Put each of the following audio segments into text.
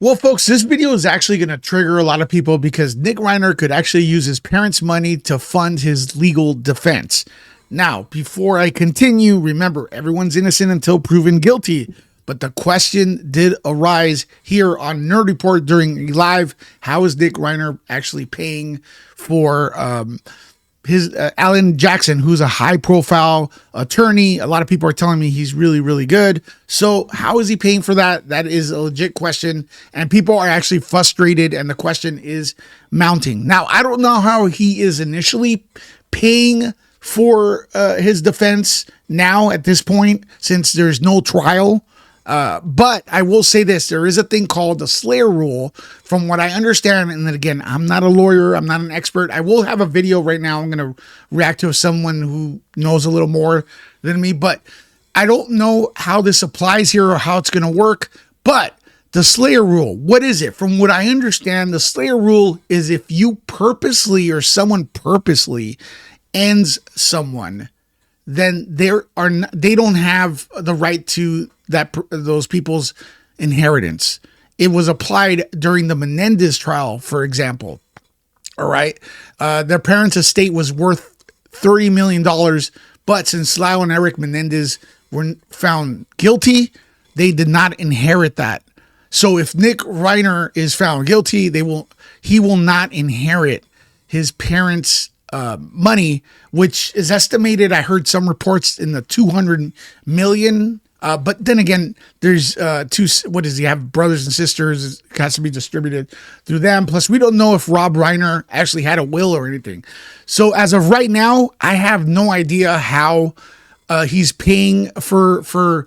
Well, folks, this video is actually going to trigger a lot of people because Nick Reiner could actually use his parents' money to fund his legal defense. Now, before I continue, remember, everyone's innocent until proven guilty. But the question did arise here on Nerd Report during live. How is Nick Reiner actually paying for his Alan Jackson, who's a high-profile attorney? A lot of people are telling me he's really, really good. So how is he paying for that? That is a legit question, and people are actually frustrated, and the question is mounting. Now, I don't know how he is initially paying for his defense now at this point, since there's no trial. But I will say this, there is a thing called the Slayer rule from what I understand. And then again, I'm not a lawyer. I'm not an expert. I will have a video right now. I'm going to react to someone who knows a little more than me, but I don't know how this applies here or how it's going to work. But the Slayer rule, what is it? From what I understand, the Slayer rule is if you purposely or someone purposely ends someone, then they don't have the right to those people's inheritance. It was applied during the Menendez trial, for example. All right. Their parents' estate was worth $30 million, but since Lyle and Eric Menendez were found guilty, they did not inherit that. So if Nick Reiner is found guilty, he will not inherit his parents' money, which is estimated, I heard some reports, in the 200 million. But then again, there's what does he have? Brothers and sisters. It has to be distributed through them. Plus, we don't know if Rob Reiner actually had a will or anything. So as of right now, I have no idea how he's paying for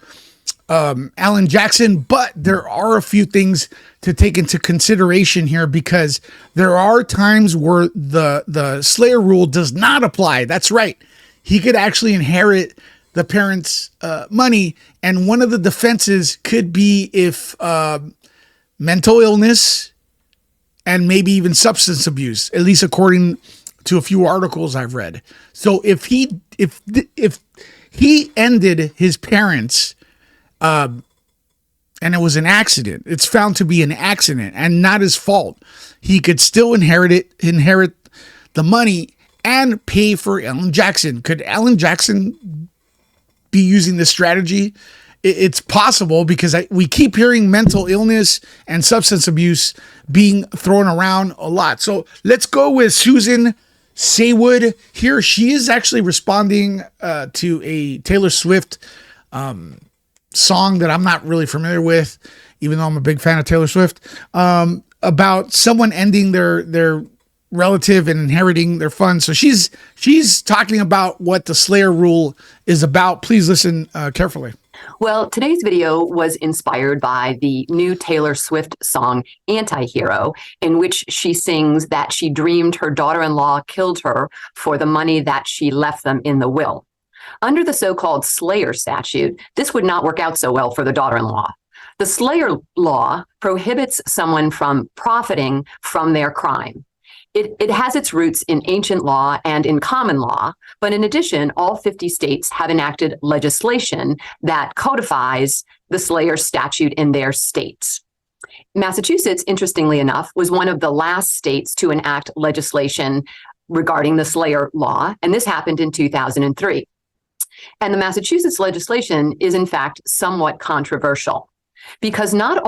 Alan Jackson, but there are a few things to take into consideration here, because there are times where the Slayer rule does not apply. That's right. He could actually inherit the parents' money, and one of the defenses could be if mental illness and maybe even substance abuse, at least according to a few articles I've read. So if he ended his parents, and it was an accident, it's found to be an accident and not his fault, he could still inherit the money and pay for Alan Jackson. Could Alan Jackson be using this strategy? It's possible, because we keep hearing mental illness and substance abuse being thrown around a lot. So let's go with Susan Saywood here. She is actually responding to a Taylor Swift song that I'm not really familiar with, even though I'm a big fan of Taylor Swift, about someone ending their relative and inheriting their funds. So she's talking about what the Slayer rule is about. Please listen carefully. Well, today's video was inspired by the new Taylor Swift song, Anti-Hero, in which she sings that she dreamed her daughter-in-law killed her for the money that she left them in the will. Under the so-called Slayer statute, this would not work out so well for the daughter-in-law. The Slayer law prohibits someone from profiting from their crime. It has its roots in ancient law and in common law, but in addition, all 50 states have enacted legislation that codifies the Slayer statute in their states. Massachusetts, interestingly enough, was one of the last states to enact legislation regarding the Slayer law, and this happened in 2003. And the Massachusetts legislation is, in fact, somewhat controversial, because not